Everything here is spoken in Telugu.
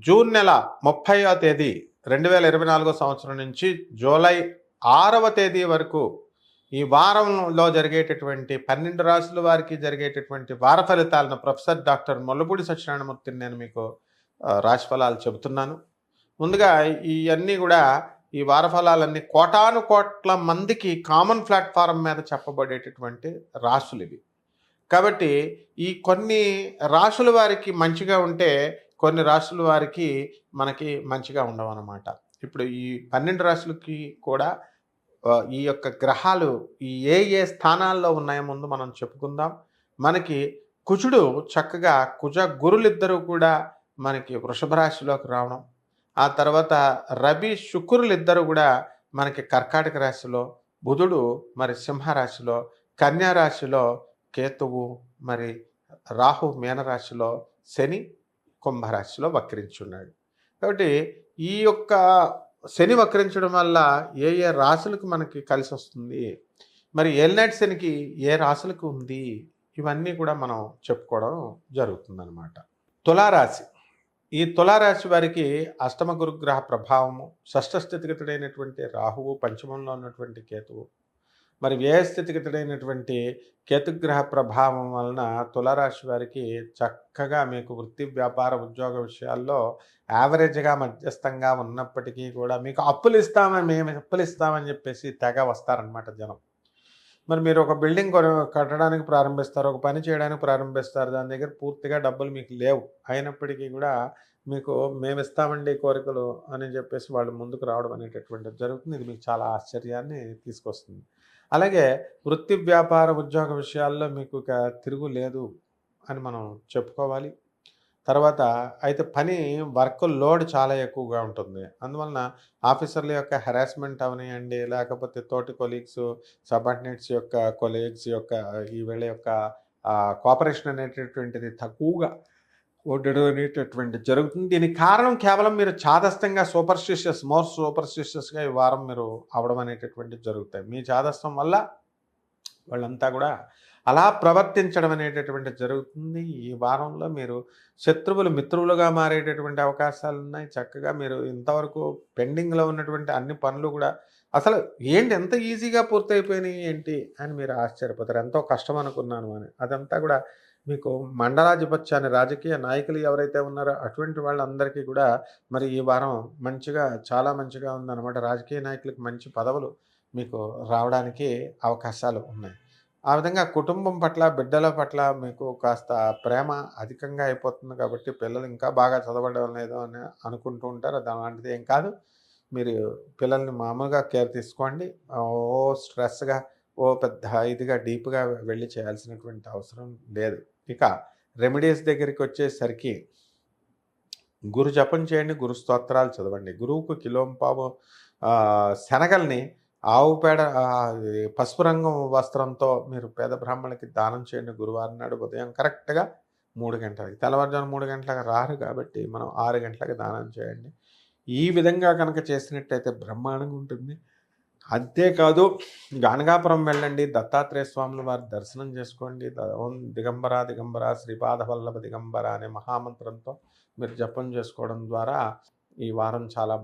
జూన్ నెల 30వ తేదీ 2024 సంవత్సరం నుంచి జూలై 6వ తేదీ వరకు ఈ వారంలో జరిగేటటువంటి 12 రాశుల వారికి జరిగేటటువంటి వార ఫలితాలను ప్రొఫెసర్ డాక్టర్ ముల్లపూడి సత్యనారాయణమూర్తిని నేను మీకు రాశి ఫలాలు చెబుతున్నాను. ముందుగా ఇవన్నీ కూడా ఈ వార ఫలాలన్నీ కోటాను కోట్ల మందికి కామన్ ప్లాట్ఫారం మీద చెప్పబడేటటువంటి రాశులు ఇవి. కాబట్టి ఈ కొన్ని రాశుల వారికి మంచిగా ఉంటే కొన్ని రాశుల వారికి మనకి మంచిగా ఉండవన్నమాట. ఇప్పుడు ఈ 12 రాశులకి కూడా ఈ యొక్క గ్రహాలు ఏ స్థానాల్లో ఉన్నాయో ముందు మనం చెప్పుకుందాం. మనకి కుజుడు చక్కగా కుజ గురులిద్దరూ కూడా మనకి వృషభ రాశిలోకి రావడం, ఆ తర్వాత రవి శుక్రులిద్దరూ కూడా మనకి కర్కాటక రాశిలో, బుధుడు మరి సింహరాశిలో, కన్యా రాశిలో, కేతువు మరి రాహు మీనరాశిలో, శని కుంభరాశిలో వక్రించున్నాడు. కాబట్టి ఈ యొక్క శని వక్రించడం వల్ల ఏ రాశులకు మనకి కలిసి వస్తుంది, మరి ఏలినాటి శనికి ఏ రాశులకు ఉంది, ఇవన్నీ కూడా మనం చెప్పుకోవడం జరుగుతుందన్నమాట. తులారాశి. ఈ తులారాశి వారికి అష్టమ గురుగ్రహ ప్రభావము, షష్ఠ స్థితిగతుడైనటువంటి రాహువు, పంచమంలో ఉన్నటువంటి కేతువు, మరి వ్యయస్థితిగతుడైనటువంటి కేతుగ్రహ ప్రభావం వలన తులారాశి వారికి చక్కగా మీకు వృత్తి వ్యాపార ఉద్యోగ విషయాల్లో యావరేజ్గా మధ్యస్థంగా ఉన్నప్పటికీ కూడా మీకు మేము అప్పులు ఇస్తామని చెప్పేసి తెగ వస్తారనమాట జనం. మరి మీరు ఒక బిల్డింగ్ కట్టడానికి ప్రారంభిస్తారు, ఒక పని చేయడానికి ప్రారంభిస్తారు, దాని దగ్గర పూర్తిగా డబ్బులు మీకు లేవు, అయినప్పటికీ కూడా మీకు మేము ఇస్తామండి కోరికలు అని చెప్పేసి వాళ్ళు ముందుకు రావడం అనేటటువంటిది జరుగుతుంది. ఇది మీకు చాలా ఆశ్చర్యాన్ని తీసుకొస్తుంది. అలాగే వృత్తి వ్యాపార ఉద్యోగ విషయాల్లో మీకు ఇక తిరుగు లేదు అని మనం చెప్పుకోవాలి. తర్వాత అయితే వర్క్ లోడ్ చాలా ఎక్కువగా ఉంటుంది. అందువలన ఆఫీసర్ల యొక్క హెరాస్మెంట్ అవనియండి, లేకపోతే తోటి కొలీగ్స్, సబార్డినేట్స్ యొక్క కొలీగ్స్ యొక్క వీళ్ళ యొక్క కోఆపరేషన్ అనేటటువంటిది తక్కువగా ఉండడం అనేటటువంటి జరుగుతుంది. దీనికి కారణం కేవలం మీరు చాదస్తంగా మోర్ సూపర్స్టిషియస్గా ఈ వారం మీరు అవడం అనేటటువంటిది జరుగుతాయి. మీ చాదస్తం వల్ల వాళ్ళంతా కూడా అలా ప్రవర్తించడం అనేటటువంటి జరుగుతుంది. ఈ వారంలో మీరు శత్రువులు మిత్రులుగా మారేటటువంటి అవకాశాలు ఉన్నాయి. చక్కగా మీరు ఇంతవరకు పెండింగ్లో ఉన్నటువంటి అన్ని పనులు కూడా అసలు ఎంత ఈజీగా పూర్తయిపోయినాయి ఏంటి అని మీరు ఆశ్చర్యపోతారు. ఎంతో కష్టం అనుకున్నాను అని. అదంతా కూడా మీకు మండలాధిపత్యాన్ని, రాజకీయ నాయకులు ఎవరైతే ఉన్నారో అటువంటి వాళ్ళందరికీ కూడా మరి ఈ వారం చాలా మంచిగా ఉందన్నమాట. రాజకీయ నాయకులకు మంచి పదవులు మీకు రావడానికి అవకాశాలు ఉన్నాయి. ఆ విధంగా కుటుంబం పట్ల, బిడ్డల పట్ల మీకు కాస్త ప్రేమ అధికంగా అయిపోతుంది. కాబట్టి పిల్లలు ఇంకా బాగా చదవడం లేదో అని అనుకుంటూ ఉంటారు. అది అలాంటిది ఏం కాదు. మీరు పిల్లల్ని మామూలుగా కేర్ తీసుకోండి. స్ట్రెస్గా పెద్ద ఇదిగా డీప్గా వెళ్ళి చేయాల్సినటువంటి అవసరం లేదు. ఇక రెమెడీస్ దగ్గరికి వచ్చేసరికి గురు జపం చేయండి, గురు స్తోత్రాలు చదవండి. గురువుకు కిలోంపావు శనగల్ని ఆవు పేడ పసుపు రంగు వస్త్రంతో మీరు పేద బ్రాహ్మణులకి దానం చేయండి. గురువారం నాడు ఉదయం కరెక్ట్గా 3 గంటలకి, తెల్లవారుజాము 3 గంటలకు రారు కాబట్టి మనం 6 గంటలకు దానం చేయండి. ఈ విధంగా కనుక చేసినట్టయితే బ్రహ్మాండంగా ఉంటుంది. అంతేకాదు గానగాపురం వెళ్ళండి, దత్తాత్రేయ స్వాముల వారి దర్శనం చేసుకోండి. ఓం దిగంబర దిగంబర శ్రీపాద వల్లభ దిగంబర అనే మహామంత్రంతో మీరు జపం చేసుకోవడం ద్వారా ఈ వారం చాలా